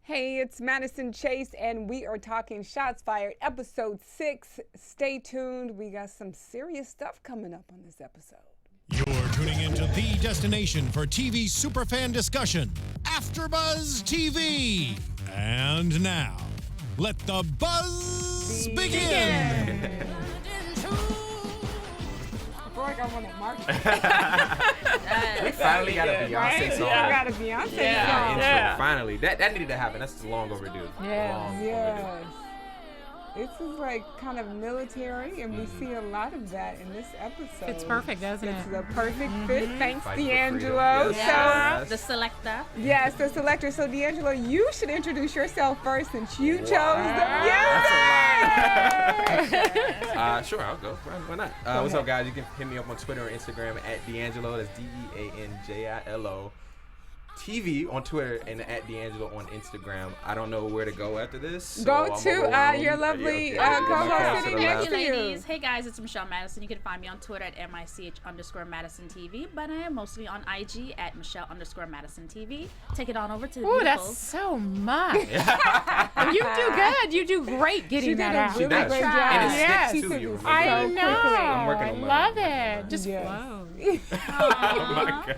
Hey, it's Madison Chase, and we are talking Shots Fired, episode 6. Stay tuned. We got some serious stuff coming up on this episode. You're tuning into the destination for TV superfan discussion, AFTERBUZZ TV. And now, let the buzz begin. I want to march. We finally got a Beyonce song. Yeah, got a Beyonce song. Yeah. Finally. That needed to happen. That's long overdue. Yes. This is like kind of military, and we see a lot of that in this episode. It's perfect, doesn't it? It's the perfect fit. Thanks, Fight for DeAnjilo. freedom. Yes. The selector. Yes, the selector. So, DeAnjilo, you should introduce yourself first since you chose the music. Sure, I'll go. Why not? What's up, guys? You can hit me up on Twitter and Instagram at DeAnjilo. That's DeAnjilo. TV on Twitter and at DeAnjilo on Instagram. I don't know where to go after this. So go to your lovely co-host sitting next to you. Ladies. Hey guys, it's Michelle Madison. You can find me on Twitter at MICH_Madison TV, but I am mostly on IG at Michelle_Madison TV. Take it on over to the Oh, that's so much. You do good. You do great getting that out. She does. Great job. And it sticks to you. I know. I'm working on I love mine. it. Just flows. Oh my God.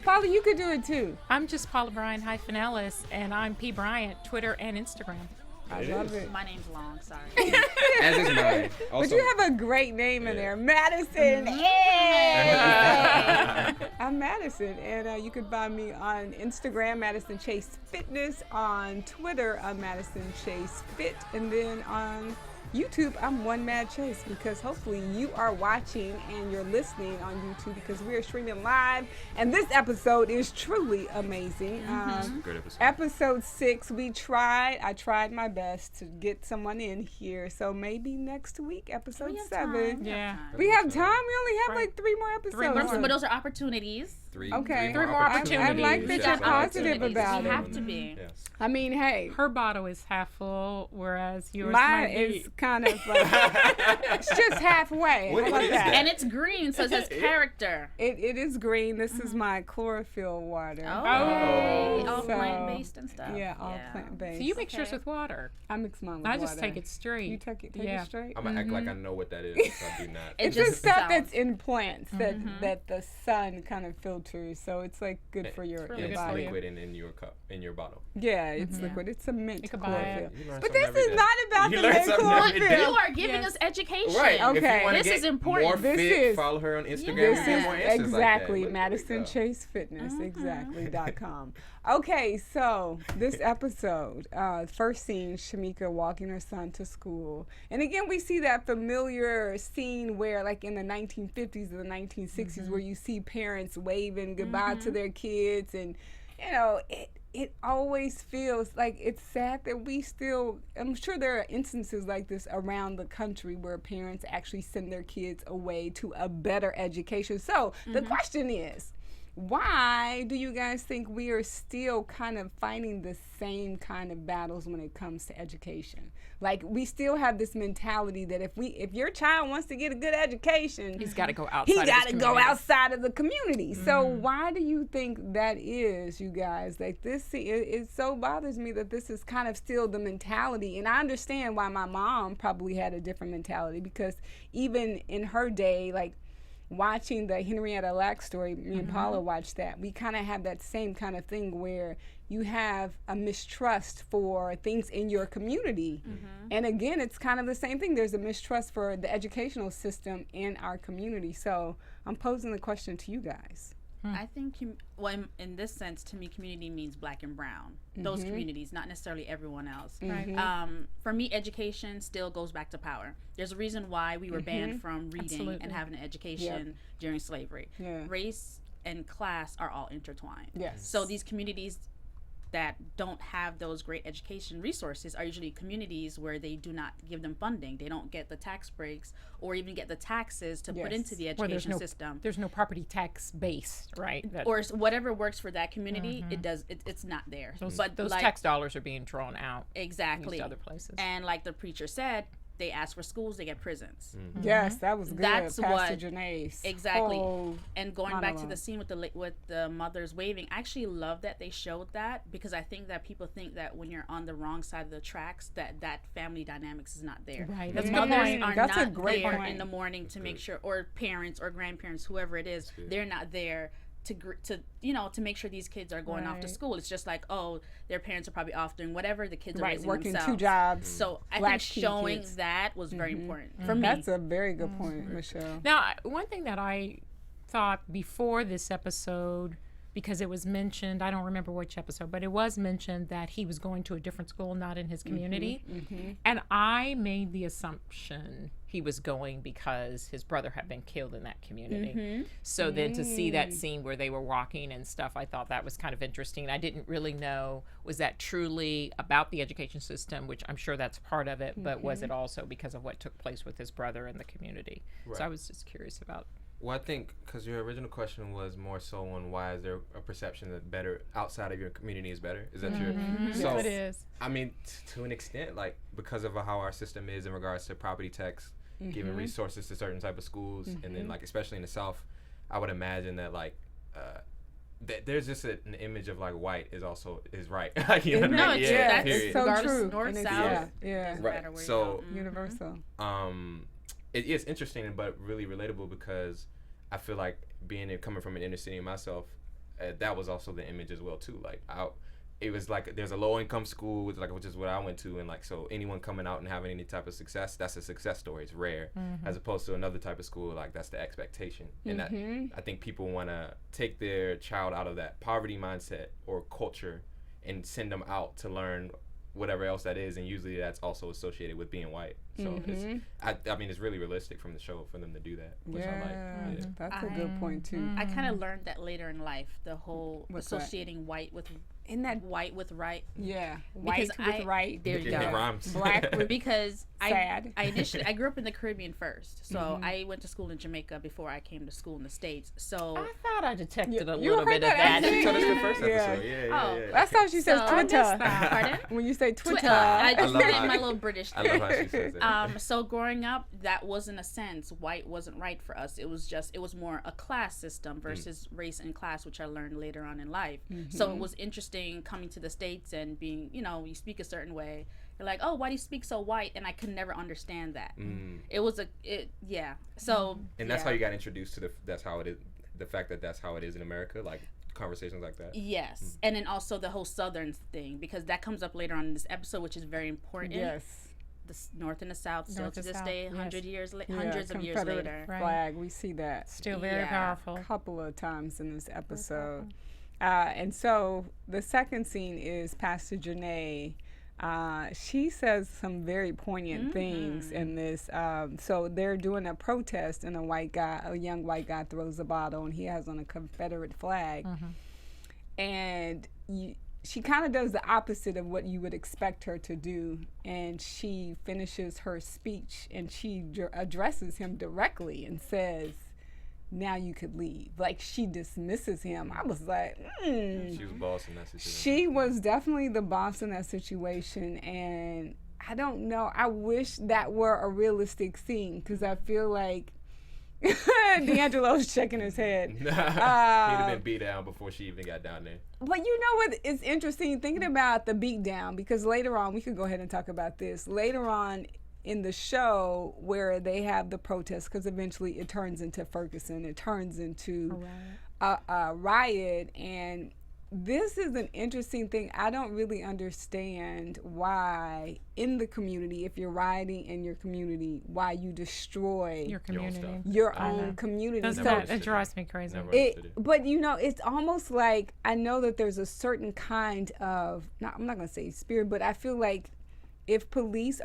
Paula, you could do it too. I'm just Paula Bryan -Ellis, and I'm P Bryant, Twitter and Instagram. I love it. My name's long, sorry. As is mine. But you have a great name in there, Madison. I'm Madison, and you can find me on Instagram, Madison Chase Fitness, on Twitter, I'm Madison Chase Fit, and then on YouTube, I'm One Mad Chase, because hopefully you are watching and you're listening on YouTube, because we are streaming live, and this episode is truly amazing. Great episode. Episode 6, I tried my best to get someone in here, so maybe next week, episode 7. Yeah. We have time. We only have like 3 more episodes. But those are opportunities. Three more I opportunities. like that you're positive about You it. have to be. Yes. I mean, hey, Her bottle is half full, whereas yours mine might be. is kind of like, it's just halfway. What How about is that? that? And it's green, so it says character. It is green. This is my chlorophyll water. Oh. All So, plant-based and stuff. Yeah, all plant-based. So you mix yours with water. I mix mine with I water. just take it straight. You take it Yeah. straight? I'm going to act like I know what that is. If I do not. It's just just stuff sounds- that's in plants that the sun kind of filters, so it's like good for your, really your good It's for body. you. liquid in your cup, in your bottle. Yeah, it's liquid. It's a mint You could buy it. chlorophyll. You learn But something this every is day. not about You the learn mint something every chlorophyll. day. You are giving us education. Right. Okay. If you want to This get is important. more This fit, is- follow her on Instagram. This and get is more answers exactly like that. Madison Chase Fitness, exactly.com. Okay, so this episode, first scene, Shamika walking her son to school. And again, we see that familiar scene where, like in the 1950s and the 1960s, where you see parents waving goodbye to their kids. And, you know, it always feels like it's sad that we still, I'm sure there are instances like this around the country where parents actually send their kids away to a better education. So the question is, why do you guys think we are still kind of fighting the same kind of battles when it comes to education? Like, we still have this mentality that if your child wants to get a good education, He's got to go outside. he of his got to go community. outside of the community. So why do you think that is, you guys? Like, it so bothers me that this is kind of still the mentality. And I understand why my mom probably had a different mentality, because even in her day, like, watching the Henrietta Lacks story, me and Paula watched that, we kind of have that same kind of thing where you have a mistrust for things in your community. And again, it's kind of the same thing. There's a mistrust for the educational system in our community. So I'm posing the question to you guys. I think, in this sense, to me, community means black and brown. Those communities, not necessarily everyone else. For me, education still goes back to power. There's a reason why we were banned from reading and having an education during slavery. Race and class are all intertwined. Yes. So these communities that don't have those great education resources are usually communities where they do not give them funding. They don't get the tax breaks or even get the taxes to put into the education system. There's no property tax base, right? Or whatever works for that community, it's not there. Those tax dollars are being drawn out. Exactly. To other places. And like the preacher said, they ask for schools, they get prisons. Yes, that was good. That's Pastor what Janae's exactly. whole And going back to monologue. the scene with the mothers waving, I actually love that they showed that, because I think that people think that when you're on the wrong side of the tracks, that family dynamics is not there. Right. The That's a mothers good point. are That's a not great there point. in the morning to make sure, or parents or grandparents, whoever it is, they're not there to make sure these kids are going off to Right. school. It's just like, oh, their parents are probably off doing whatever, the kids are right, raising working themselves. 2 jobs. So I think latchkey showing kids. that was very important for me. That's a very good point, Michelle. Now, one thing that I thought before this episode, because it was mentioned, I don't remember which episode, but it was mentioned that he was going to a different school, not in his community. And I made the assumption he was going because his brother had been killed in that community. So then to see that scene where they were walking and stuff, I thought that was kind of interesting. I didn't really know, was that truly about the education system, which I'm sure that's part of it, but was it also because of what took place with his brother in the community? So I was just curious about. Well, I think because your original question was more so on why is there a perception that better outside of your community is better? Is that your? So Yes, it is. I mean, to an extent, like because of how our system is in regards to property tax, giving resources to certain type of schools, and then like especially in the South, I would imagine that like there's just an image of like white is right. You know what I No, mean? it's, Yeah, that's period. so regardless, true. north, And it's- south, yeah. doesn't Right. matter where So- you go. Universal. It's interesting but really relatable because I feel like coming from an inner city myself, that was also the image as well too. Like it was like there's a low income school which is what I went to, and like so anyone coming out and having any type of success, that's a success story. It's rare, as opposed to another type of school like that's the expectation. And that I think people want to take their child out of that poverty mindset or culture and send them out to learn whatever else that is, and usually that's also associated with being white. So I mean it's really realistic from the show for them to do that, which I like. Yeah. That's a good point too. I kind of learned that later in life, the whole What's that? associating white with White Because with right. there you It go. rhymes. Black with Because sad. I grew up in the Caribbean first, so I went to school in Jamaica before I came to school in the States. So I thought I detected a you little heard bit of that that. accent? She told us the first Yeah. episode. Yeah. That's how she says So- Twitter. Pardon? When you say Twitter. I just love did how- my little British I thing. love how she says it. So growing up, that was in a sense, white wasn't right for us. It was more a class system versus race and class, which I learned later on in life. So it was interesting coming to the States and being, you speak a certain way. You're like, oh, why do you speak so white? And I could never understand that. So And that's how you got introduced to that's how it is. The fact that that's how it is in America, like conversations like that. Yes, and then also the whole Southern thing, because that comes up later on in this episode, which is very important. Yes. The North and the South, still North to and this South, day, yes. hundreds of years Confederate later. Right. flag. We see that Still very Yeah. powerful. a couple of times in this episode. And so the second scene is Pastor Janae. She says some very poignant things in this. So they're doing a protest, and a young white guy throws a bottle, and he has on a Confederate flag. And she kind of does the opposite of what you would expect her to do, and she finishes her speech, and she addresses him directly and says, now you could leave. Like, she dismisses him. I was like, She was boss in that situation. She was definitely the boss in that situation, and I don't know. I wish that were a realistic scene, because I feel like DeAngelo's shaking his head. He'd have been beat down before she even got down there. But you know what is interesting? Thinking about the beatdown, because later on, we could go ahead and talk about this. Later on in the show, where they have the protest, because eventually it turns into Ferguson, it turns into a riot, and this is an interesting thing. I don't really understand why in the community, if you're rioting in your community, why you destroy Your community. your own community. Doesn't So that, it drives me crazy. Never understood it. but it's almost like, I know that there's a certain kind of, I'm not going to say spirit, but I feel like if police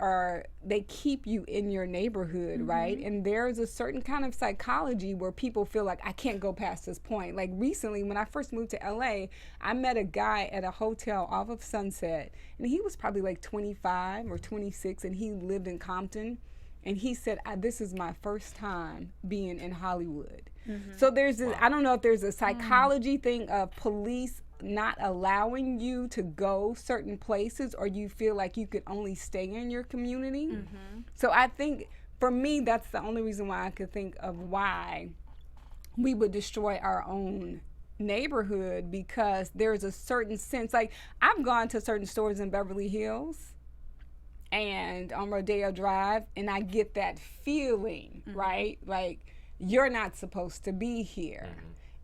they keep you in your neighborhood, right? And there's a certain kind of psychology where people feel like, I can't go past this point. Like recently, when I first moved to LA, I met a guy at a hotel off of Sunset, and he was probably like 25 or 26, and he lived in Compton. And he said, this is my first time being in Hollywood. So there's this, I don't know if there's a psychology thing of police not allowing you to go certain places, or you feel like you could only stay in your community. So I think for me, that's the only reason why I could think of why we would destroy our own neighborhood, because there's a certain sense, like I've gone to certain stores in Beverly Hills and on Rodeo Drive, and I get that feeling, right? Like, you're not supposed to be here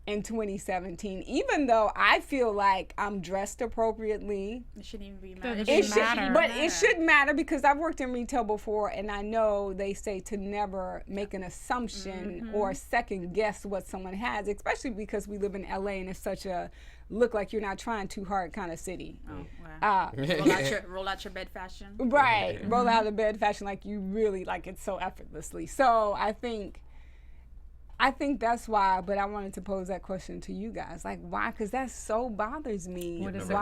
in 2017, even though I feel like I'm dressed appropriately. It shouldn't even be matter. It should matter, because I've worked in retail before, and I know they say to never make an assumption or second guess what someone has, especially because we live in LA and it's such a look like you're not trying too hard kind of city. Roll out your bed fashion. Right, roll out of bed fashion, like you really, like it's so effortlessly. So I think that's why, but I wanted to pose that question to you guys. Like, why? Because that so bothers me. What is the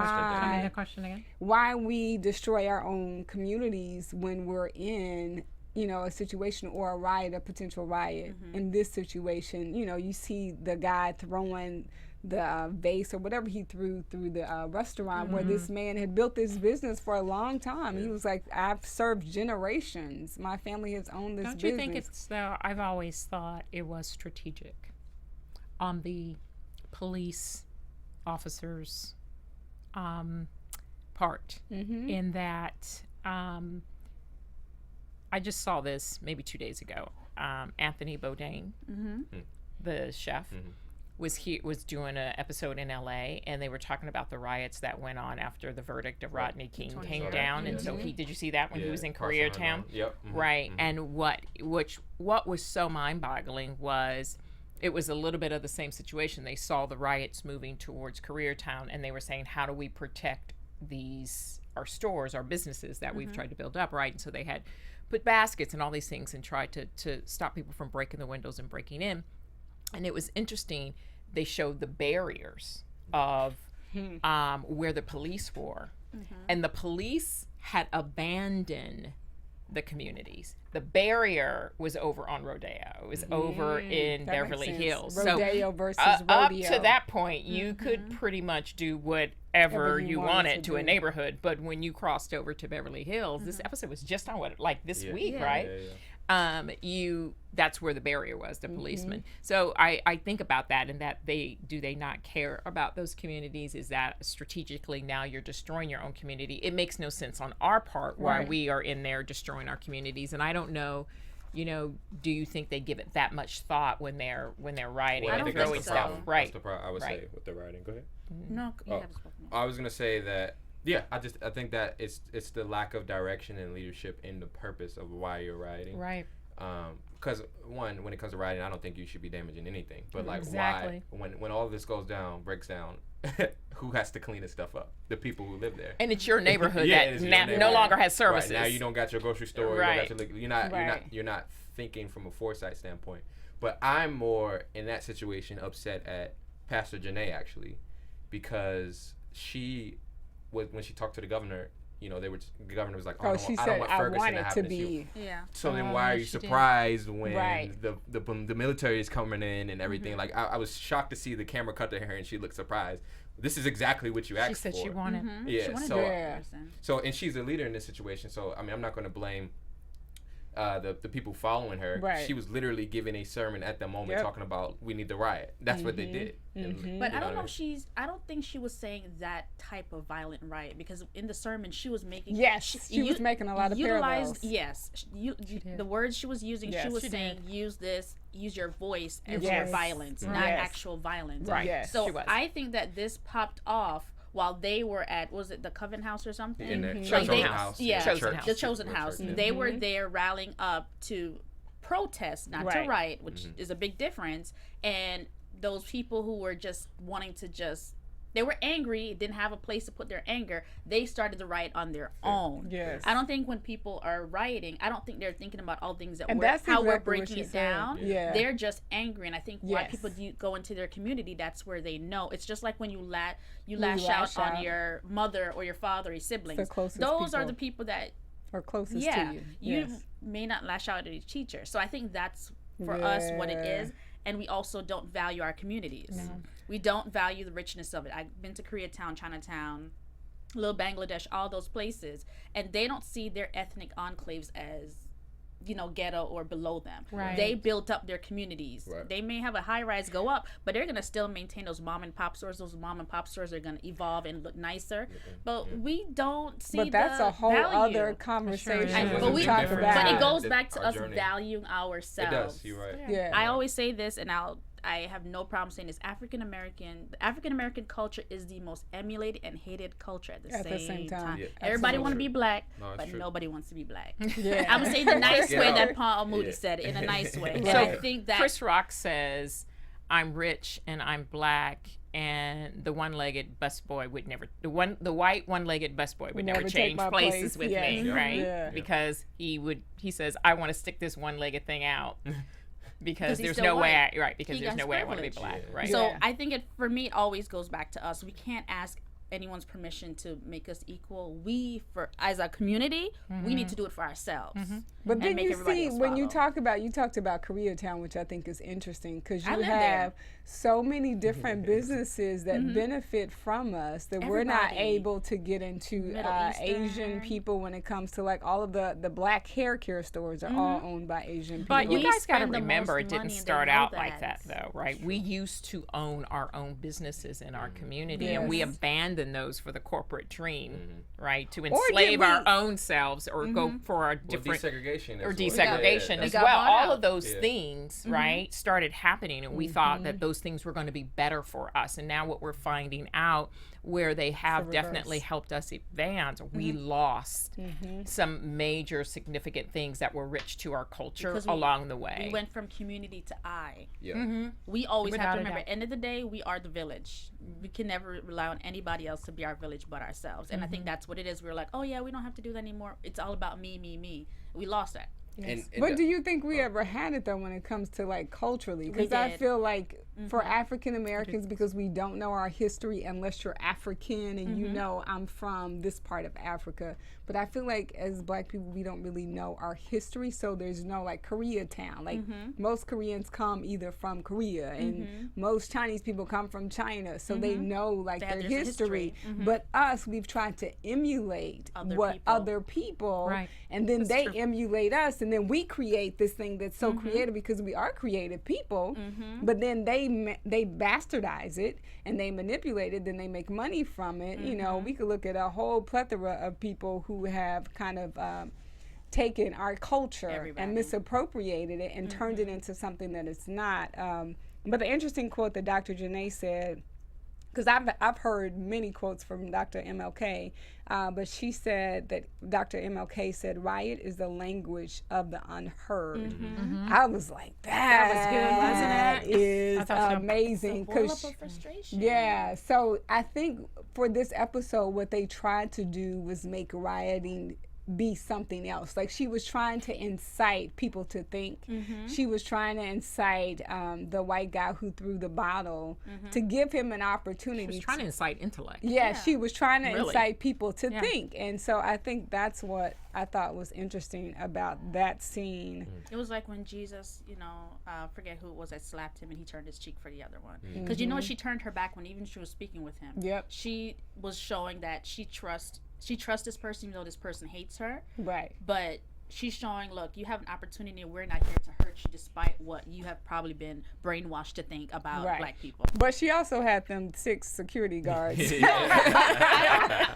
question again? Why we destroy our own communities when we're in, a situation or a riot, a potential riot. In this situation, you see the guy throwing the vase or whatever he threw through the restaurant where this man had built this business for a long time. He was like, I've served generations. My family has owned this business. Don't you think it's, though, I've always thought it was strategic on the police officers' part, in that I just saw this maybe 2 days ago. Anthony Bourdain, the chef, was doing an episode in LA, and they were talking about the riots that went on after the verdict of Rodney King came down. And so did you see that when he was in Koreatown? Yep. Right. And what was so mind-boggling was, it was a little bit of the same situation. They saw the riots moving towards Koreatown, and they were saying, how do we protect our stores, our businesses that we've tried to build up, right? And so they had put baskets and all these things and tried to stop people from breaking the windows and breaking in. And it was interesting. They showed the barriers of where the police were. And the police had abandoned the communities. The barrier was over on Rodeo. It was over in Beverly Hills. Rodeo versus rodeo. Up to that point, you could pretty much do whatever you wanted to a neighborhood. But when you crossed over to Beverly Hills, this episode was just on this week, right? That's where the barrier was, the policeman. So I think about that, and that do they not care about those communities? Is that strategically now you're destroying your own community? It makes no sense on our part why we are in there destroying our communities. And I don't know, do you think they give it that much thought when they're rioting and throwing stuff? Right. That's the problem, I would say, with the rioting. Go ahead. No, you haven't spoken. I was gonna say that. Yeah, I think that it's the lack of direction and leadership in the purpose of why you're rioting. Right. Because when it comes to rioting, I don't think you should be damaging anything. But why, when all of this breaks down, who has to clean this stuff up? The people who live there. And it's your neighborhood no longer has services. Right, now you don't got your grocery store. Right. You're not thinking from a foresight standpoint. But I'm more in that situation upset at Pastor Janae, actually, because when she talked to the governor, the governor was like, I don't want Ferguson to happen to you. Yeah. So then why are you surprised when the military is coming in and everything? Like, I was shocked to see the camera cut to her and she looked surprised. This is exactly what you asked for. She said she wanted. Yeah. She wanted so and she's a leader in this situation. So I mean, I'm not going to blame the people following her. Right. She was literally giving a sermon at the moment talking about we need the riot. That's what they did. But I don't know. I don't think she was saying that type of violent riot, because in the sermon she was making. Yes, she was making a lot of parallels. Yes, the words she was using. She was saying, use your voice as your violence, not actual violence. Right. Yes. So I think that this popped off while they were at, was it the Coven House or something? In the Chosen House. Yeah, the Chosen House. They were there rallying up to protest, not to riot, which is a big difference. And those people who were just wanting to they were angry, didn't have a place to put their anger, they started the riot on their own. Yes. I don't think when people are rioting, I don't think they're thinking about all things how we're breaking it down. Yeah. They're just angry, and I think why people go into their community, that's where they know. It's just like when you lash out on your mother or your father or your siblings. Those are the people that are closest to you. You may not lash out at a teacher. So I think that's for us what it is. And we also don't value our communities. We don't value the richness of it. I've been to Koreatown, Chinatown, Little Bangladesh, all those places, and they don't see their ethnic enclaves as, you know, ghetto or below them. Right. They built up their communities. Right. They may have a high rise go up, but they're gonna still maintain those mom and pop stores. Those mom and pop stores are gonna evolve and look nicer. But we don't see. But that's a whole value. other conversation. Sure. But, we, talk different. about. but it goes The- back to our us journey. valuing ourselves. It does. You're right. Yeah. I always say this, and I have no problem saying this. The African American culture is the most emulated and hated culture at the same time. Yeah, Everybody want to absolutely. be black, No, it's but true. nobody wants to be black. Yeah. I'm gonna say the nice Yeah. way that Paul Moody Yeah. said it, in a nice way. And Right. I think that Chris Rock says, "I'm rich and I'm black, and the one-legged busboy would never the white one-legged busboy would never take change my places place." with Yeah. me, Yeah. right? Yeah. Because he says, I want to stick this one-legged thing out because he's there's still no way white. because He there's got no his way I want to be privilege. black, Yeah. right? So Yeah. I think for me, it always goes back to us. We can't ask anyone's permission to make us equal. We, as a community, we need to do it for ourselves. But and then make you everybody see, else when you follow. talked about Koreatown, which I think is interesting, because I you live have there. so many different businesses that benefit from us that we're not Everybody. able to get into. Middle Asian Eastern. people, when it comes to like all of the black hair care stores are all owned by Asian people. But you We guys got to spend the remember, most it didn't money, and they start know out like that, that. though, right? We used to own our own businesses in our community, and we Yes. abandoned those for the corporate dream, right? To did enslave we- our own selves or go for our Well, different desegregation. or is what- desegregation yeah, as got well. bought All out. of those Yeah. things, right, started happening, and we thought that those things were going to be better for us. And now what we're finding out, where they have reverse. definitely helped us advance, we lost some major significant things that were rich to our culture Because we- along the way. We went from community to I. Yeah. We always Without have a to remember, doubt. end of the day, we are the village. We can never rely on anybody else to be our village but ourselves. And I think that's what it is. We're like, oh yeah, we don't have to do that anymore. It's all about me, me, me. We lost that. And But do you think we ever had it though when it comes to like culturally? Because I did. feel like for African Americans, because we don't know our history unless you're African and you know I'm from this part of Africa. But I feel like as black people, we don't really know our history. So there's no like Koreatown. Like most Koreans come either from Korea and most Chinese people come from China. So they know like have their their history. But us, we've tried to emulate Other what people. other people Right. and then That's they true. emulate us, and then we create this thing that's so creative because we are creative people. But then they bastardize it and they manipulate it. Then they make money from it. You know, we could look at a whole plethora of people who have kind of taken our culture Everybody. and misappropriated it and turned it into something that it's not. But the interesting quote that Dr. Janae said, because I've heard many quotes from Dr. MLK, but she said that Dr. MLK said, riot is the language of the unheard. I was like, that is I thought so. amazing. Full up 'cause of frustration. yeah, so I think for this episode, what they tried to do was make rioting be something else. Like she was trying to incite people to think. She was trying to incite the white guy who threw the bottle to give him an opportunity. She was trying to incite intellect. Yeah, she was trying to Really? incite people to think. And so I think that's what I thought was interesting about that scene. It was like when Jesus, forget who it was that slapped him and he turned his cheek for the other one. Because she turned her back when even she was speaking with him. Yep. She was showing that she trusts this person even though this person hates her. Right. But she's showing, look, you have an opportunity and we're not here to hurt you despite what you have probably been brainwashed to think about black people. But she also had them 6 security guards.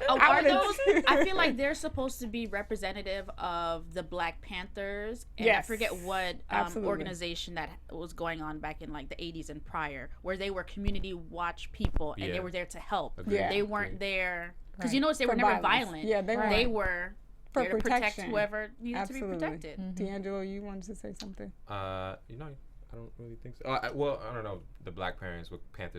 Are those? I feel like they're supposed to be representative of the Black Panthers, and I Yes, forget what absolutely. organization that was going on back in like the 80s and prior, where they were community watch people and Yeah. they were there to help. Agreed. Yeah. They weren't there because Right. they were For never violence. violent. Yeah, they They weren't. were For there to protect protection. whoever needed Absolutely. to be protected. DeAnjilo, you wanted to say something? I don't really think so. I don't know. The Black Panthers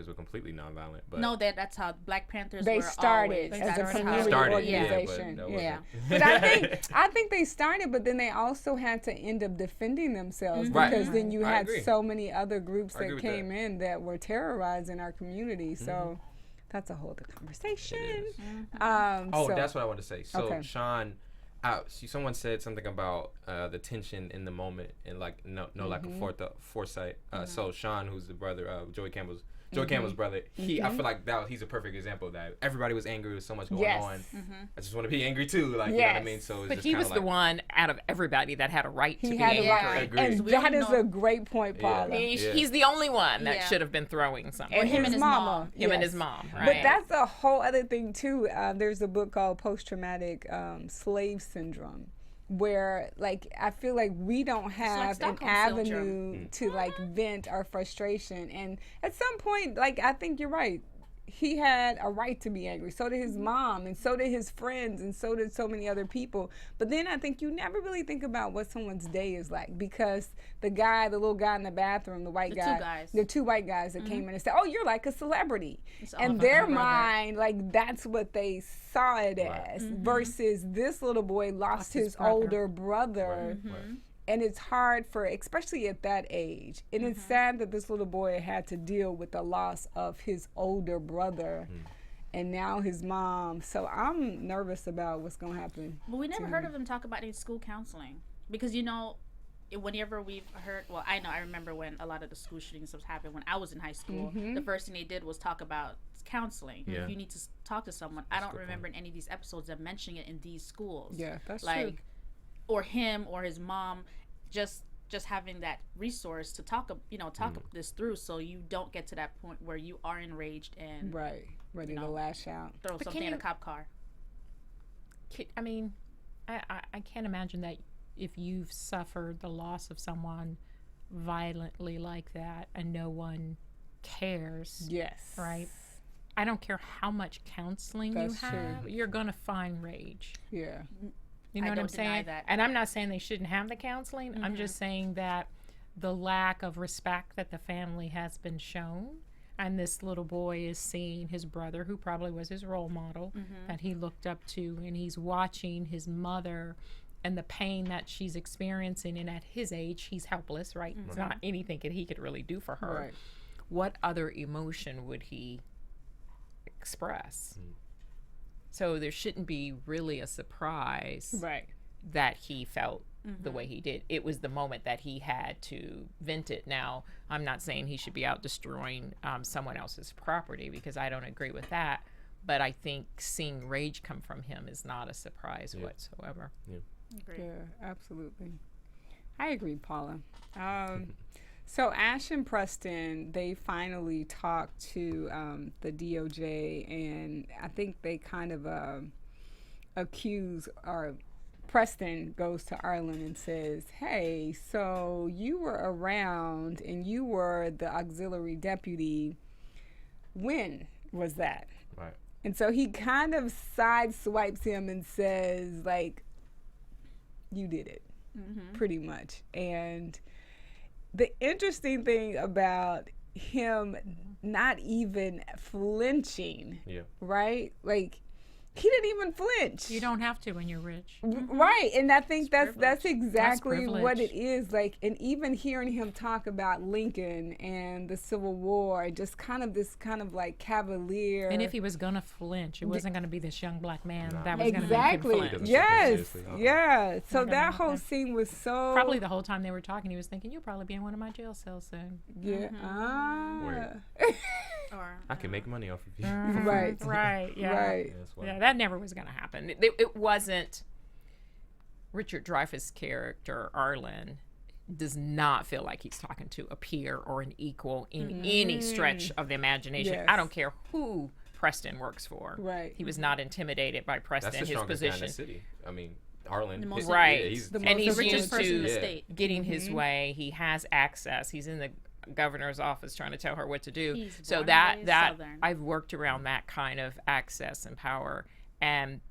were completely nonviolent, but No, that's how Black Panthers They were started always, as a that's how- community Started, yeah, but organization. that Yeah, wasn't- but I think they started, but then they also had to end up defending themselves Right. because then you I had agree. so many other groups I that agree with came in that were terrorizing our community. So that's a whole other conversation. It is. So, That's what I wanted to say. So Okay. Sean, someone said something about the tension in the moment and like no lack of foresight. So Sean, who's the brother of Joey Campbell's Joe Campbell's brother. I feel like he's a perfect example of that. Everybody was angry. There was so much going on. I just want to be angry too. Like, you know what I mean? So it's but just he was like, the one out of everybody that had a right to be had angry. a right. Agreed. And that is a great point, Paula. He's the only one that should have been throwing something. And his mama. Him and his mom. Right? But that's a whole other thing too. There's a book called Post-Traumatic Slave Syndrome, where like I feel like we don't have an avenue to like vent our frustration, and at some point, like I think you're right, he had a right to be angry. So did his mom, and so did his friends, and so did so many other people. But then I think you never really think about what someone's day is like, because the little guy in the bathroom, the two white guys that came in and said, "Oh, you're like a celebrity," and their mind, like that's what they saw it as, versus this little boy lost his older brother. And it's hard for, especially at that age. And it's sad that this little boy had to deal with the loss of his older brother and now his mom. So I'm nervous about what's going to happen. But we never heard of him talk about any school counseling. Because, you know, whenever we've heard, well, I remember when a lot of the school shootings have happened when I was in high school, the first thing they did was talk about counseling. If you need to talk to someone. I don't remember in any of these episodes them mentioning it in these schools. Yeah, that's like, true. Or him or his mom just having that resource to talk this through, so you don't get to that point where you are enraged and ready to lash out, throw something in a cop car. I mean, I can't imagine that if you've suffered the loss of someone violently like that and no one cares. Yes. Right? I don't care how much counseling you have, you're going to find rage. Yeah. You know what I'm saying? And I'm not saying they shouldn't have the counseling. I'm just saying that the lack of respect that the family has been shown, and this little boy is seeing his brother, who probably was his role model, that he looked up to, and he's watching his mother and the pain that she's experiencing, and at his age, he's helpless, right? It's not anything that he could really do for her. Right. What other emotion would he express? So there shouldn't be really a surprise that he felt the way he did. It was the moment that he had to vent it. Now, I'm not saying he should be out destroying someone else's property, because I don't agree with that. But I think seeing rage come from him is not a surprise whatsoever. Yeah, absolutely. I agree, Paula. So Ashe and Preston, they finally talked to the DOJ, and I think they kind of accuse, or Preston goes to Ireland and says, "Hey, so you were around and you were the auxiliary deputy. When was that?" Right. And so he kind of sideswipes him and says, like, "You did it," pretty much. And the interesting thing about him not even flinching, right? Like, he didn't even flinch. You don't have to when you're rich. Right. And I think that's exactly That's what it is. Like, and even hearing him talk about Lincoln and the Civil War, just kind of this kind of like cavalier. And if he was going to flinch, it wasn't going to be this young black man that was going to make him exactly. flinch. Yes. Yeah. So that whole scene was so. Probably the whole time they were talking, he was thinking, "You'll probably be in one of my jail cells soon." Yeah. Or I can make money off of you. Right. Right. Yeah. Right. Yeah, that never was going to happen. It wasn't. Richard Dreyfuss' character, Arlen, does not feel like he's talking to a peer or an equal in any stretch of the imagination. Yes. I don't care who Preston works for. Right. He was not intimidated by Preston, That's the his strongest guy in position. the city. I mean, Arlen. The most- Right. He's And he's richest used person in the to state. getting his way. He has access. He's in the governor's office trying to tell her what to do. He's So born that and raised that Southern. I've worked around that kind of access and power, and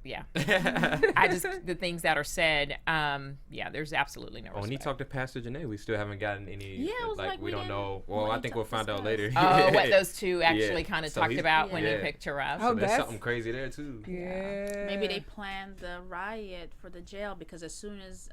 yeah, I just the things that are said. Yeah, there's absolutely no. when he respect. talked to Pastor Janae, we still haven't gotten any. Yeah, it was like we we don't didn't- know. Well, what I he think we'll find out later. Oh, what those two actually Yeah. kind of So talked he's- about when he yeah. picked her up. Oh, So there's that's- something crazy there too. Yeah. Maybe they planned the riot for the jail because as soon as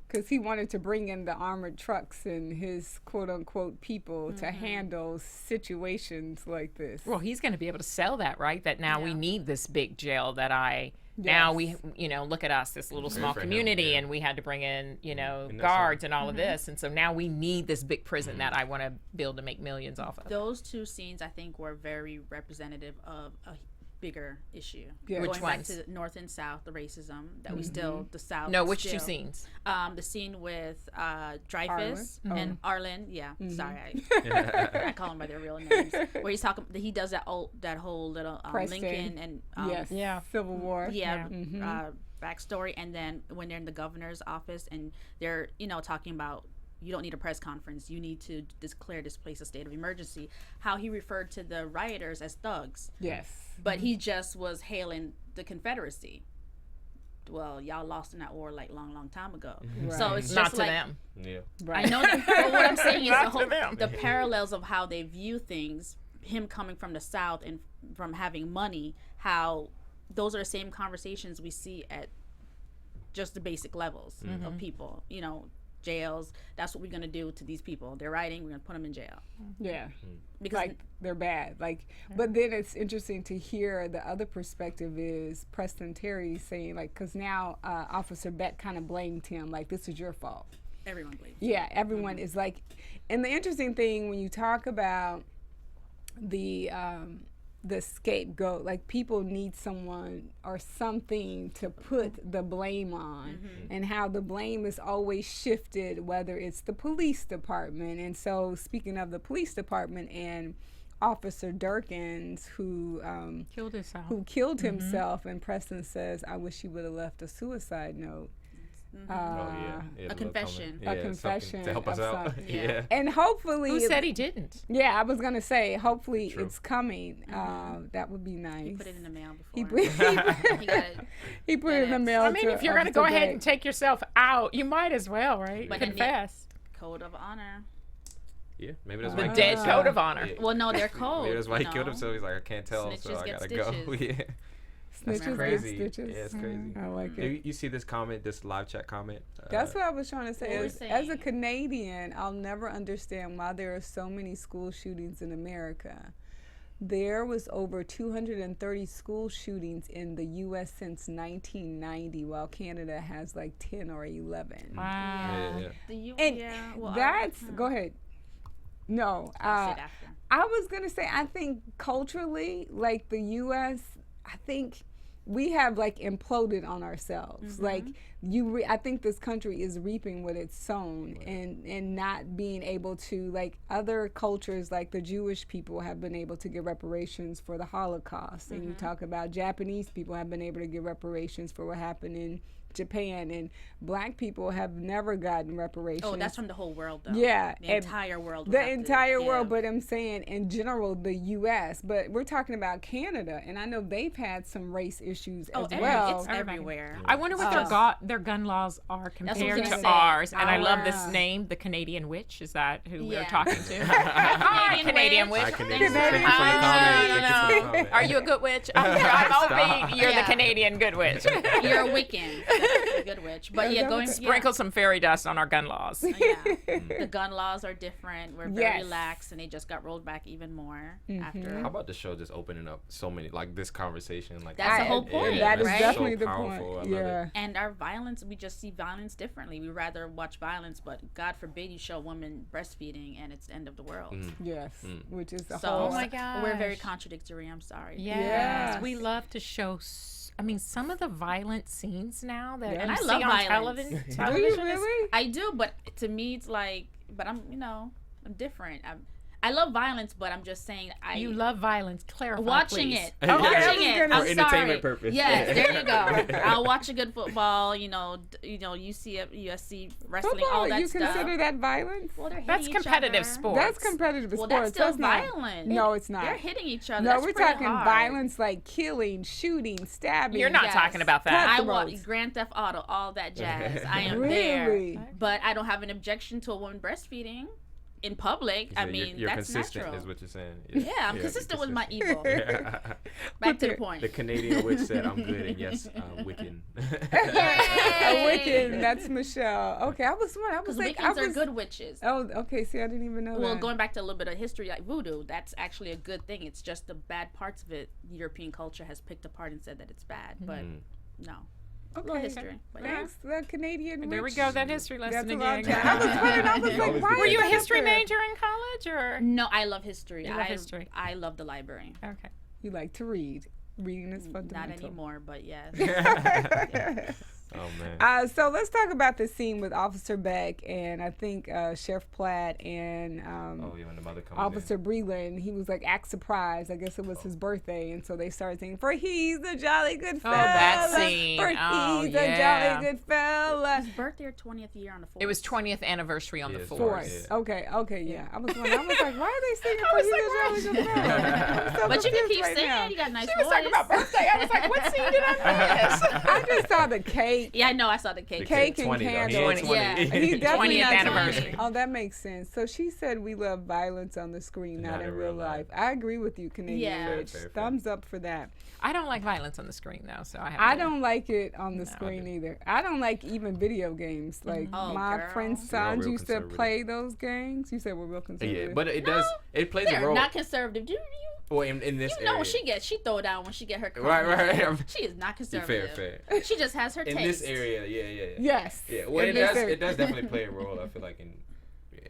Because he wanted to bring in the armored trucks and his quote unquote people to handle situations like this. Well, he's going to be able to sell that, right? That now we Yeah. need this big jail that I Now we, look at us, this little small for him, community, yeah. and we had to bring in, And that's guards and all of this. And so now we need this big prison that I want to build to make millions off of. Those two scenes, I think, were very representative of a bigger issue. Yeah. Going Which back ones? to the North and South, the racism that we still, the South. No, which still, two scenes? The scene with Dreyfus and Arlen. Yeah, sorry, I call them by their real names. Where he's talking, he does that whole little Preston. Lincoln and Yes. Yeah. Civil War. Backstory, and then when they're in the governor's office and they're talking about, you don't need a press conference, you need to declare this place a state of emergency, how he referred to the rioters as thugs. Yes. But he just was hailing the Confederacy. Well, y'all lost in that war like long time ago. So it's just Not to like, them. Yeah. Right. I know that, but what I'm saying is Not to them. the parallels of how they view things, him coming from the South and from having money, how those are the same conversations we see at just the basic levels of people. Jails, that's what we're going to do to these people. They're rioting, we're going to put them in jail. Yeah. Because Like they're bad. But then it's interesting to hear the other perspective is Preston Terry saying because now Officer Beck kind of blamed him this is your fault. everyone believes. Yeah, everyone is and the interesting thing when you talk about the scapegoat, people need someone or something to put the blame on, and how the blame is always shifted, whether it's the police department. And so speaking of the police department and Officer Durkins, who killed himself, and Preston says, I wish he would have left a suicide note. A confession. A confession to help us of out. something. Yeah. And hopefully Who said he didn't? Yeah, I was gonna say hopefully True. it's coming. That would be nice. He put it in the mail He before. put, He got it. he put it in the mail. I mean, if you're going to Officer go ahead Beck. and take yourself out, you might as well, right? But then Confess. Code of honor. Yeah, maybe that's The why. dead code of honor. Yeah. Well, no, they're code. Maybe that's why he you killed know? himself. He's like, I can't tell, so Snitches I get gotta go. stitches. Yeah. That's Snitches get crazy. stitches. Yeah, it's crazy. I like Do it. you see this comment, this live chat comment? That's what I was trying to say. What were As you a saying? Canadian, I'll never understand why there are so many school shootings in America. There was over 230 school shootings in the U.S. since 1990, while Canada has 10 or 11. Wow. Yeah. And well, that's go ahead. No, I'll say it after. I was gonna say I think culturally, the U.S., I think we have imploded on ourselves. I think this country is reaping what it's sown, and not being able to other cultures like the Jewish people have been able to get reparations for the Holocaust, and you talk about Japanese people have been able to get reparations for what happened in Japan, and black people have never gotten reparations. Oh, that's from the whole world, though. Yeah, The entire world. The entire world, but I'm saying in general the U.S. But we're talking about Canada, and I know they've had some race issues as well. It's everywhere. I wonder what their gun laws are what I compared was to gonna say. ours. And I love this Ah. name, the Canadian Witch. Is that who we're Yeah. talking to? Hi, Canadian Witch. Hi, Canadian. Thanks Thank you for the comment. Thank you for the comment. Are you a good witch? I'm hoping you're the Yeah. Canadian good witch. You're a Wiccan. That's a good witch. But yeah, going Sprinkle some fairy dust on our gun laws. The gun laws are different. We're very Yes. lax, and they just got rolled back even more after. How about the show just opening up so many, this conversation? That's the whole point, That is right? definitely so the powerful. point. I love Yeah. it. And our violence, we just see violence differently. We rather watch violence, but God forbid you show a woman breastfeeding and it's the end of the world. Yes, which is the So whole. Oh my gosh. we're very contradictory. I'm sorry. Yes. Yes. We love to show. I mean, some of the violent scenes now that And you I see love on violence. television. Do you television is- really? I do, but to me it's but I'm different. I love violence, but I'm just saying You love violence. Clarify, watching please. it. Watching it. For I'm entertainment sorry. purpose. Yes, there you go. I'll watch a good football. USC wrestling, all Football, that you stuff. consider that violence? Well, they're hitting That's each competitive other. sports. That's competitive Well, sports. that's still not- violent. No, it's not. They're hitting each other. No, That's we're pretty talking hard. violence like killing, shooting, stabbing. You're not Yes. talking about that. I Cutthroats. want Grand Theft Auto, all that jazz. I am Really? there, but I don't have an objection to a woman breastfeeding in public. I mean, you're that's consistent, natural. is what you're saying. Yeah, I'm consistent with my evil. Yeah. Back to the point. The Canadian witch said, "I'm good," and yes, I'm Wiccan. A Wiccan, that's Michelle. Okay, I was Because like, Wiccans are good witches. Oh, okay. See, I didn't even know Well, that. going back to a little bit of history, like voodoo, that's actually a good thing. It's just the bad parts of it. European culture has picked apart and said that it's bad. But No. Okay. Little history. But Thanks, the Canadian. There we witch. go. That history lesson That's a lot again. of time. I was wondering, I was like, why Were you a is that history up there? major in college or? No, I love history. You love history. I love the library. Okay. You like to read. Reading is fundamental. Not anymore, but yes. Oh man. So let's talk about the scene with Officer Beck and I think Sheriff Platt and When the mother comes Officer Breland. He was like act surprised. I guess it was his birthday, and so they started singing "For he's a jolly good fella." that scene. For Oh, he's yeah. a jolly good fella. His birthday or 20th year on the 4th. It was 20th anniversary on the Yeah, 4th. Fourth. Yeah. Okay, yeah. I was wondering, like, why are they singing "For he's a jolly good fella"? I'm so But you can confused keep right singing. now. You got a nice She was talking about voice. birthday. I was like, what scene did I miss? I just saw the cake. Yeah, I know. I saw the cake. Cake and 20 though. He candles. ain't 20. Yeah. He's definitely 20th not anniversary. 20. Oh, that makes sense. So she said we love violence on the screen, not in real life. I agree with you, Canadian Yeah. Witch. Fair. Thumbs up for that. I don't like violence on the screen though, so I have. I don't like it on the screen either. I don't like even video games. Like Oh, my girl. friend's We're sons real used to conservative. play those games. You said we're real Yeah, conservative. but it does. It plays a They're role. not conservative. Do you? Well, in this You know area. when she throw it down when she get her. Right. She is not conservative. Fair. She just has her In taste. this area, yeah. yes. Yeah, well, In it this does. area. It does definitely play a role. I feel like in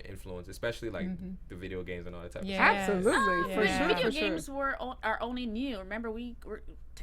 influence, especially like the video games and all that type of Yeah. stuff. Absolutely, for Yeah. sure. Video for games sure. are only new. Remember,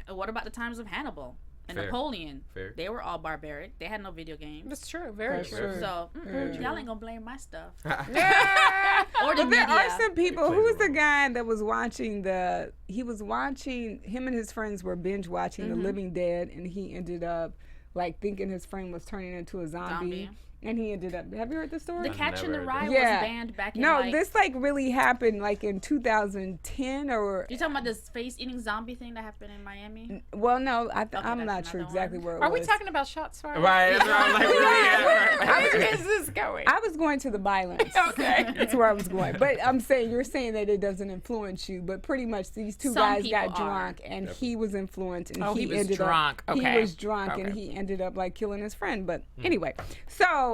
what about the times of Hannibal and Fair. Napoleon? Fair. They were all barbaric. They had no video games. That's true. Very For true. sure. So Very y'all ain't gonna blame my stuff Yeah. or the But there media. are some people. They Who play was the the role. guy that was watching the? He was watching. Him and his friends were binge watching The Living Dead, and he ended up like thinking his friend was turning into a zombie. And he ended up. Have you heard the story? The Catch and the never Rye heard was Yeah. banned back in No, like. this like really happened like in 2010 or. You talking about this face-eating zombie thing that happened in Miami? Well, no, I'm that's not sure another exactly one. where it Are was. we talking about shots fired? Right. That's what I'm like. Where we at? Right. Where is this going? I was going to the violence. Okay. That's where I was going. But I'm saying, you're saying that it doesn't influence you, but pretty much these two Some guys got people are. drunk and he was influenced and Oh, he was ended drunk. up, Okay. he was drunk and Okay. he ended up like killing his friend. But anyway, so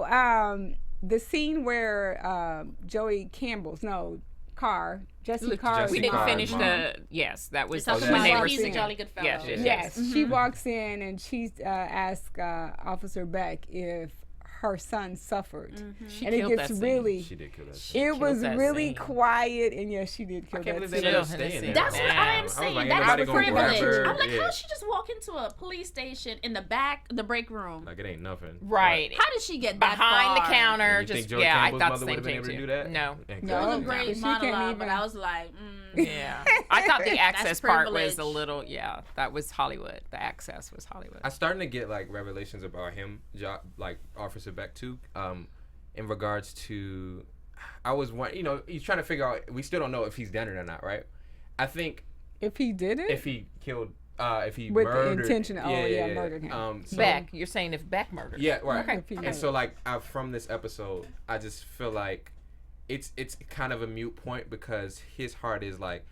the scene where Joey Campbell's, Jesse Carr. Jesse We didn't Carr, finish mom. yes, that was Talking that's when they about were. he's a jolly good fellow. Yes. Yes, she walks in and she asked Officer Beck if her son suffered. She And it killed gets that scene. really, She did kill that. Shit. it was that really scene. quiet, and yes, she did kill I can't that believe they scene. let her Still stay in Hennessy. there. That's what Man. I I am was saying. like, That's anybody gonna grab privilege. her? I'm like, Yeah. how did she just walk into a police station in the break room? Like it ain't nothing. Right. How did she get that Behind the far? counter, You think just Joey yeah, I Campbell's thought mother the would've same been thing able too. to do that? No. It was No. a great She can't monologue, but even- I was like, Yeah. I thought the access part was a privilege. little that was Hollywood. The access was Hollywood. I'm starting to get like revelations about him, like Officer Beck too. In regards to, I was one, he's trying to figure out. We still don't know if he's done it or not, right? I think If he did it, if he killed, if he with the murdered, intention, murdered him. So, Beck, you're saying if Beck murdered? Yeah, right. Okay. If he And murdered. so like from this episode, I just feel like it's kind of a mute point because his heart is like,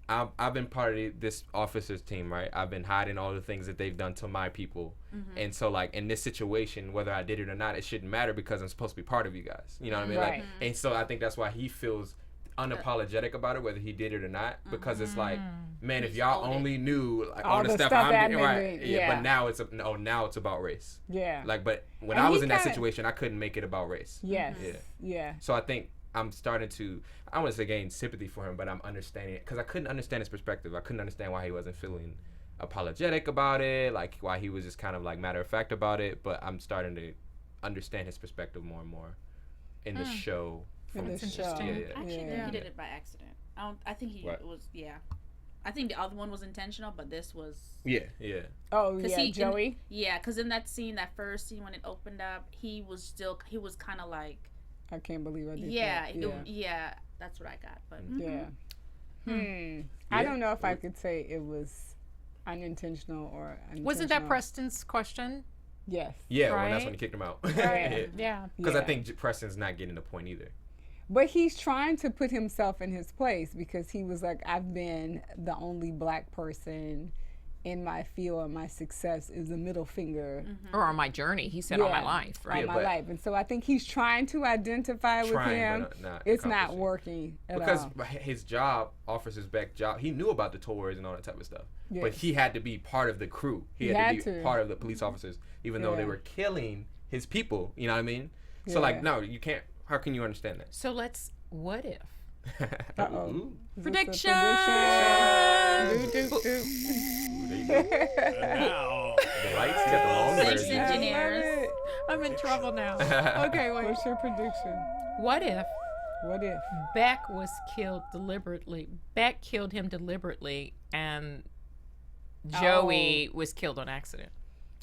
I've been part of this officer's team, right? I've been hiding all the things that they've done to my people. And so like in this situation, whether I did it or not, it shouldn't matter because I'm supposed to be part of you guys. You know what I mean? Right. Like, and so I think that's why he feels unapologetic about it, whether he did it or not, because it's like, man, if y'all only knew like, all the stuff that I'm doing, I've right? been- Yeah. yeah. But now it's about race. Yeah. Like, but when And I was he in that kinda- situation, I couldn't make it about race. Yes. Yeah. Yeah. So I think I'm starting to, I don't want to say gain sympathy for him, but I'm understanding it because I couldn't understand his perspective. I couldn't understand why he wasn't feeling apologetic about it, like why he was just kind of like matter of fact about it. But I'm starting to understand his perspective more and more in the show. In the Just- show. Yeah, yeah. I actually Yeah. think he did it by accident. I think he What? was, yeah. I think the other one was intentional, but this was. Yeah, yeah. Oh 'Cause yeah, Joey. Yeah, because in that scene, that first scene when it opened up, he was kind of like, I can't believe I did yeah, that. yeah, that's what I got. But Yeah. I Yeah. don't know if I could say it was unintentional or unintentional. Wasn't that Preston's question? Yes. Yeah, well, that's Right? when he kicked him out. Right. Yeah. Because I Yeah. think Preston's not getting the point either. But he's trying to put himself in his place because he was like, I've been the only black person in my field and my success is a middle finger Or on my journey. He said on my life, right? on my life. And so I think he's trying to identify with him. But it's not working at all. Because his job, Officer's Beck job, he knew about the tours and all that type of stuff. Yes. But he had to be part of the crew. He had to be part of the police officers, even though they were killing his people. You know what I mean? So like, no, you can't. How can you understand that? So what if? Uh-oh. Prediction! There you go. Now, The lights, you got the long Six version. engineers. I'm in trouble now. Okay, wait. What's your prediction? What if What if? Beck was killed deliberately. Beck killed him deliberately, and Joey was killed on accident?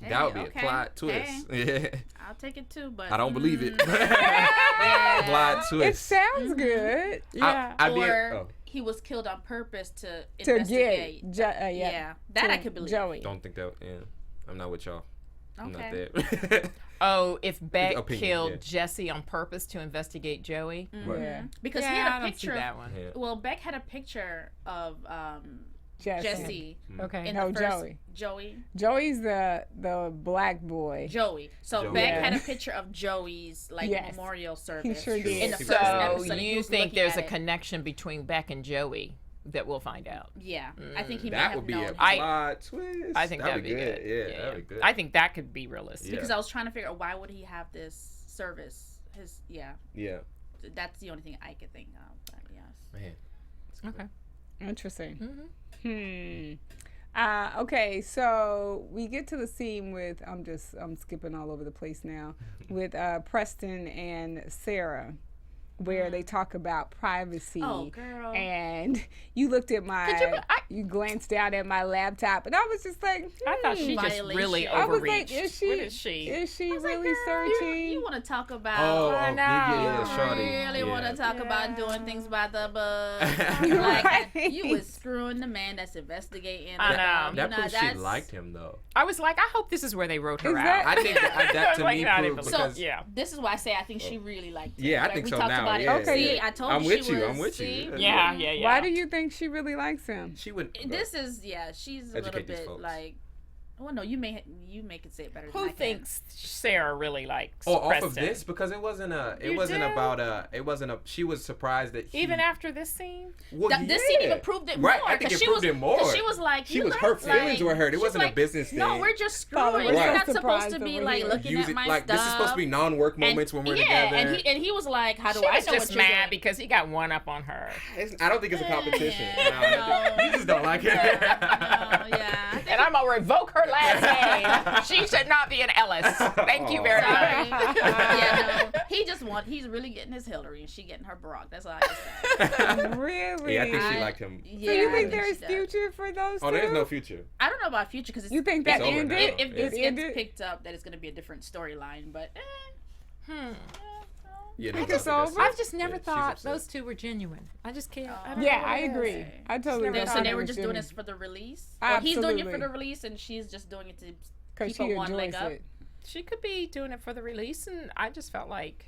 That would be okay. a plot twist. Yeah. I'll take it too, but I don't believe it. Yeah. Plot It twist. sounds good. Yeah. Or he was killed on purpose to To investigate. get, Yeah, that I could believe. Joey. Don't think that. Yeah, I'm not with y'all. I'm not Okay. there. Oh, if Beck Opinion, killed yeah. Jesse on purpose to investigate Joey? Yeah. Because Yeah, he I had a don't see picture. that one. Yeah. Well, Beck had a picture of Jesse Okay. in No, the first. Joey. Joey's the black boy. Joey. So Joey. Beck Yeah. had a picture of Joey's Yes. memorial service. sure did. In the So first episode, So and he you was think looking there's at a it. connection between Beck and Joey that we'll find out? Yeah, I think he may That have would be known. a him. plot twist. I think that'd be good. Yeah, that'd be good. I think that could be realistic. Because I was trying to figure out why would he have this service. Yeah. That's the only thing I could think of. But yes. Man. Okay. Interesting. Okay, so we get to the scene with I'm skipping all over the place now with Preston and Sarah, where they talk about privacy. Oh, girl. And you looked at my, you glanced down at my laptop, and I was just like, I thought she just Violation. really I was overreached. like, is she? What is she? Is she I was like, really girl, searching? You want to talk about? yeah, shorty. Really want to talk about doing things by the book. Right. You was screwing the man that's investigating. I know. That proves she liked him though. I was like, I hope this is where they wrote her Is out. that- I think that to Like, me not proves even- because yeah. This is why I say I think she really liked him. Yeah, I Like, think we so talked now, about yeah, it. See, yeah. I told I'm you with she you. was, I'm with see? you. Yeah. Why do you think she really likes him? She would. This is she's a little Educate these bit folks. like. Well, no, you may could say it better. than I Who can. thinks Sarah really likes off Preston? of this because it wasn't she was surprised that he, Even after this scene? well, This scene even proved it more. Right, I think 'cause it she proved was, it more. 'cause she was like, She you was know, her feelings were hurt. It she's wasn't a like, business thing. No, we're just Paula screwing. was You're so not supposed surprised to be over like here. looking Use at it my like stuff. this is supposed to be non-work moments when we're together. and he was like, how do She I was know just what you're mad doing? because he got one up on her. I don't think it's a competition. Yeah, No, you just don't like it. Yeah. And I'm going to revoke her last name. She should not be an Ellis. Thank you very Sorry. much. Yeah, no. He's really getting his Hillary and she getting her Barack. That's all I can say. Really? Yeah, I think she liked him. Yeah, So you I think she there's does. future for those Oh, two? there's no future. I don't know about future because You think that It's over ended? now. if this It gets ended? picked up, that it's going to be a different storyline. But Yeah, no, think it's that's- over? I've just never yeah, she's thought upset. those two were genuine. I just can't. I don't Yeah, know I what it agree. is. I totally Never thought so thought they it were was just doing genuine. this for the release. Or he's doing it for Absolutely. the release, and she's just doing it to 'Cause keep she a one leg enjoys up. it. She could be doing it for the release, and I just felt like,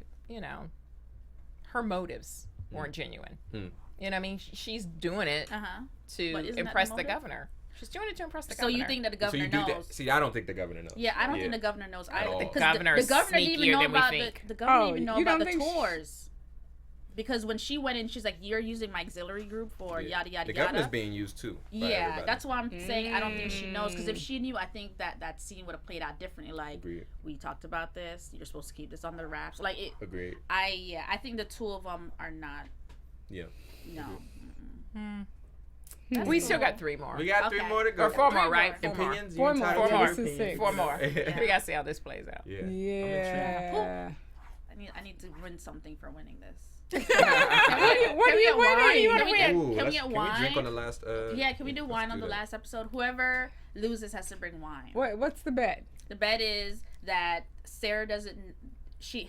her motives weren't genuine. You know what I mean? She's doing it Uh-huh. to But isn't that impress the the motive? governor. She's doing it to impress the So governor. you think that the So governor you do knows? that? See, I don't think the governor knows. Yeah, I don't think the governor knows At either. all. Because The governor is the governor didn't even sneakier know than we about think. the governor didn't even Oh, know you about don't the think tours. Because when she went in, she's like, "You're using my auxiliary group for Yeah. yada yada The yada." governor's being used too. by Yeah, everybody. that's why I'm saying I don't think she knows. Because if she knew, I think that scene would have played out differently. Like, Agreed. we talked about this. You're supposed to keep this under wraps. Like it. Agreed. I think the two of them are not. Yeah. No. We still got 3 more. We got 3 Okay. more to go. Or 4 more, Three right? more. 4 more. Opinions? Four You more. entitled to Four your more. This is opinions. 4 more. Yeah. We got to see how this plays out. Yeah. Yeah. I need to win something for winning this. What do you winning? You want to Can win? we Can get we wine? drink on the last? Yeah, can we do wine let's on do the that. last episode? Whoever loses has to bring wine. What's the bet? The bet is that Sarah doesn't.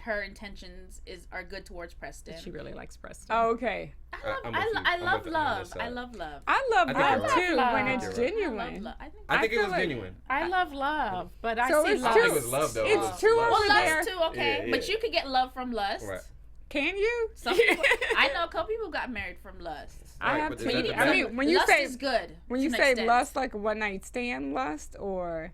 Her intentions are good towards Preston. She really likes Preston. Oh, okay. I'm with you. I I'm love with- I'm on love. this side. I love love. I love I think love you're right. too Love. when I it's think you're right. I love genuine. love. I think it feel was like- genuine. I love love, but I So see it's love. I think it was love though. It's two Well, over there. lust too, okay. Yeah, But yeah. you could get love from lust. Right. Can you? Some people, I know a couple people got married from lust. I have but to. is that the I best? mean, when you lust say is good. when you to an say extent. lust, like a one night stand lust, or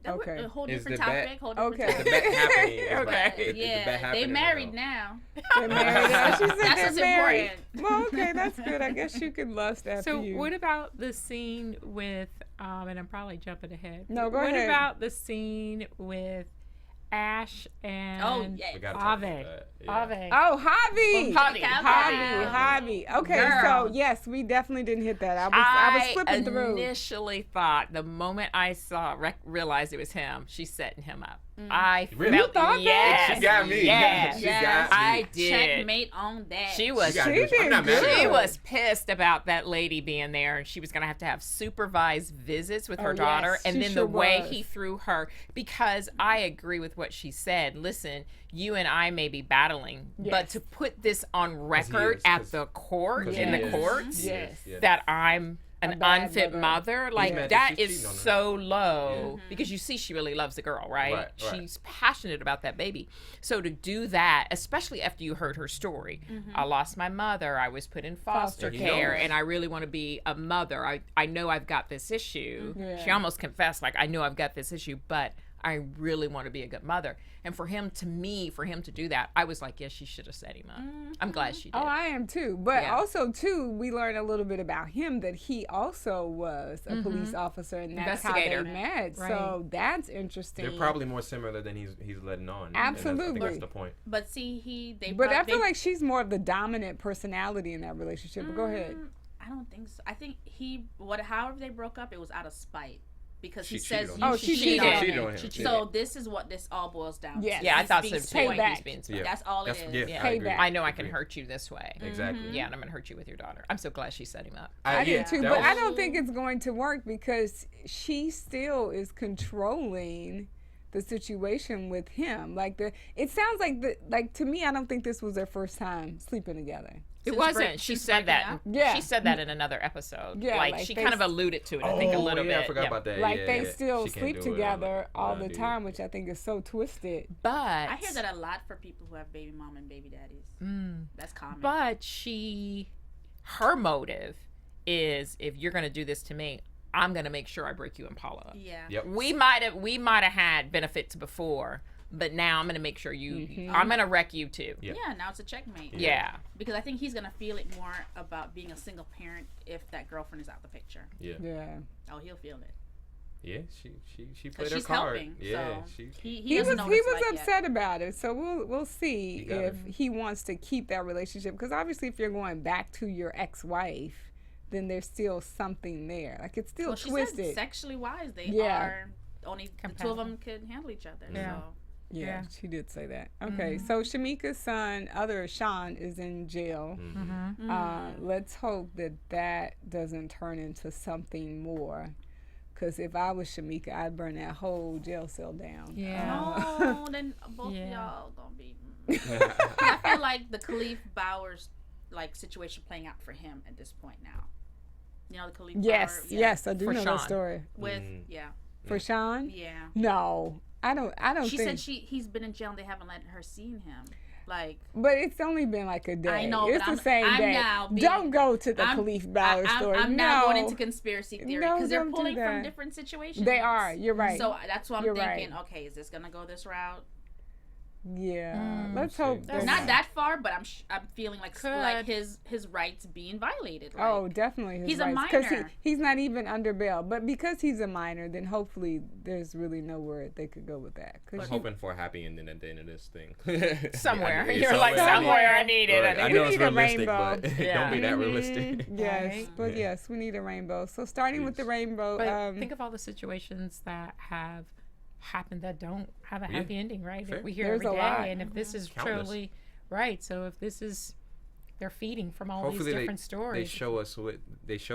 Okay. A whole Is different the bet- topic. Whole different Okay. The topic. bet happening. Is Okay. right. Is the Yeah, bet they happening or married no? now. they're married. She said That's they're what's married. important. Well, okay, that's good. I guess you could lust after So you. what about the scene with and I'm probably jumping ahead. No, go what ahead. about the scene with Ashe and Oh, yeah. We gotta talk about Ave? that. Yeah. Ave. Oh, hobby. Javi. Hobby. Okay, Girl. so yes, we definitely didn't hit that. I was flipping through. Initially thought the moment I realized it was him, she's setting him up. Mm. I Really? felt You thought that? yes, She got me. Yes, She got me. I did. Checkmate on that. She was. She gotta She do it. I'm not did mad at good. She her. was pissed about that lady being there, and she was going to have supervised visits with her Oh, daughter. yes, And she then sure the way was. he threw her, because I agree with what she said. Listen, you and I may be battling, but Yes. to put this on record is, at 'cause- the court, 'cause in he the is. courts, Yes. Yeah. that I'm A an bad unfit mother. mother, like Yeah. that She's is cheating on her. so low, because you see she really loves the girl, right? Right, right. She's passionate about that baby. So to do that, especially after you heard her story, I lost my mother, I was put in foster He care, knows. and I really want to be a mother. I know I've got this issue. Yeah. She almost confessed, like, I know I've got this issue, but I really want to be a good mother. And for him to do that, I was like, yes, she should have set him up. I'm glad she did. Oh, I am too. But Yeah. also too, we learned a little bit about him that he also was a police officer, and that's how they Investigator. met. So that's interesting. They're probably more similar than he's letting on. And Absolutely. I think that's the point. But see, But I feel like she's more of the dominant personality in that relationship. But go ahead. I don't think so. I think however they broke up, it was out of spite. Because he She says cheated you on him. should she cheat cheated on on him. him. She cheated. So this is what this all boils down Yes. to. Yeah, I He's thought being so too. spoiled. Payback. He's being Yeah. spoiled. That's all it is. Yeah, Yeah. I agree. Payback. I know I can Agree. hurt you this way. Exactly. Yeah, and I'm gonna hurt you with your daughter. I'm so glad she set him up. I yeah, did too, that but was- I don't think it's going to work because she still is controlling the situation with him. It sounds like to me, I don't think this was their first time sleeping together. It Since wasn't. She since said breaking that. up? Yeah. She said that in another episode. Yeah, like like she they kind of s- alluded to it. I think a little yeah, bit. I forgot yeah. about that. Like yeah, they yeah. still She can't sleep do it. together all No, the dude. time, which I think is so twisted. But I hear that a lot for people who have baby mom and baby daddies. That's common. But her motive is, if you're gonna do this to me, I'm gonna make sure I break you and Paula up. yeah. Yep. We might have had benefits before, but now I'm gonna make sure I'm gonna wreck you too. Yeah. Yeah, now it's a checkmate. Yeah. Because I think he's gonna feel it more about being a single parent if that girlfriend is out the picture. Yeah. Yeah. Oh, he'll feel it. Yeah. She played Because her she's card. helping. Yeah. So She. he was doesn't know what it's like yet. upset about it, so we'll see He got if it. he wants to keep that relationship. Because obviously, if you're going back to your ex-wife, then there's still something there. Like it's still Well, she twisted. said sexually wise, they Yeah. are only the two of them could handle each other. Yeah. So. Yeah, Yeah. she did say that. Okay, so Shamika's son, Sean, is in jail. Let's hope that doesn't turn into something more. Because if I was Shamika, I'd burn that whole jail cell down. Yeah. No, then both Yeah. of y'all gonna be. I feel like the Khalif Bowers situation playing out for him at this point now. You know the Khalif Yes, Bauer? yes, I do For know Sean. that story. With Mm. For Sean? yeah. No, I don't She think. said he's been in jail and they haven't let her see him. Like But it's only been like a day. I know, it's but the I'm- same I'm day. now being- Don't go to the I'm- Khalif Bauer story. I'm no. now going into conspiracy theory No, because they're don't do pulling that. from different situations. They are. You're right. So that's why I'm You're thinking. right. Okay, is this gonna go this route? Yeah. Let's see. hope. That's they're Not that far, but I'm feeling like Could. his rights being violated. Like, Oh, definitely. His He's a rights. 'Cause minor. he's not even under bail. But because he's a minor, then hopefully there's really nowhere they could go with that. 'Cause I'm hoping for a happy ending at the end of this thing. Somewhere. Yeah, You're like, somewhere I need it. Right. I I know We it's need a realistic, rainbow. but Yeah. don't be that realistic. Yes, Right. but Yeah. yes, we need a rainbow. So starting with the Please. rainbow, But think of all the situations that have happened that don't have a Yeah. happy ending, right? Fair. That we hear There's every a lot. day. And if this is Countless. truly right, so if this is they're feeding from all Hopefully these different they stories. show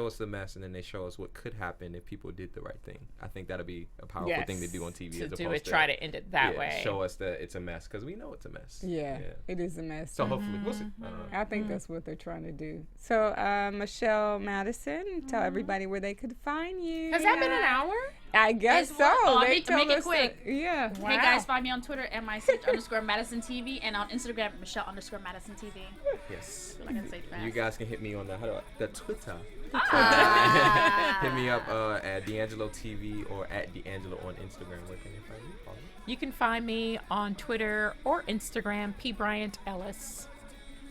us the mess, and then they show us what could happen if people did the right thing. I think that'll be a powerful thing to do on TV. to as do opposed it, try to end it that yeah, way. Show us that it's a mess because we know it's a mess. yeah, it is a mess. So hopefully we'll see. I think that's what they're trying to do. So, Michelle Madison, tell everybody where they could find you. Has that been an hour? I guess It's so. what- oh, They make told it us quick. that- yeah. Hey guys, find me on Twitter @MySH_Madison TV and on Instagram Michelle_Madison TV. Yes. I can say fast. You guys can hit me on the Twitter. Hit me up at DeAnjilo TV or at DeAnjilo on Instagram. Where can you find me, Paula? You can find me on Twitter or Instagram, P. Bryant Ellis.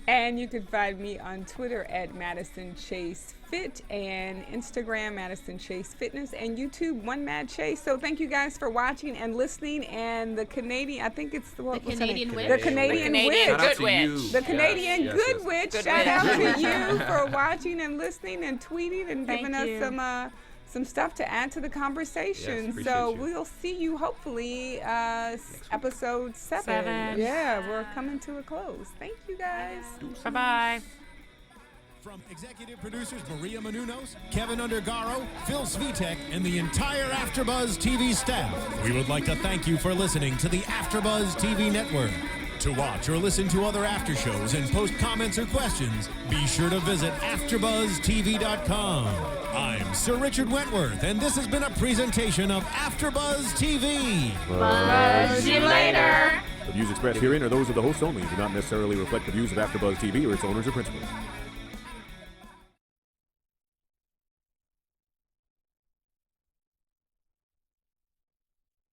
And you can find me on Twitter at Madison Chase Fit and Instagram Madison Chase Fitness and YouTube One Mad Chase. So thank you guys for watching and listening. And the Canadian, I think it's the Canadian Witch. The Canadian Witch. Shout out Good to you. Witch. The Canadian Yes, Good yes. Witch. Good Shout out Witch. to you for watching and listening and tweeting and Thank giving you. us some stuff to add to the conversation. Yes, So appreciate you. we'll see you hopefully episode 7. 7. Yeah, we're coming to a close. Thank you guys. Bye-bye. From executive producers Maria Menounos, Kevin Undergaro, Phil Svitek, and the entire AfterBuzz TV staff, we would like to thank you for listening to the AfterBuzz TV network. To watch or listen to other after shows and post comments or questions, be sure to visit AfterBuzzTV.com. I'm Sir Richard Wentworth, and this has been a presentation of AfterBuzz TV. Buzz you later. The views expressed herein are those of the hosts only and do not necessarily reflect the views of AfterBuzz TV or its owners or principals.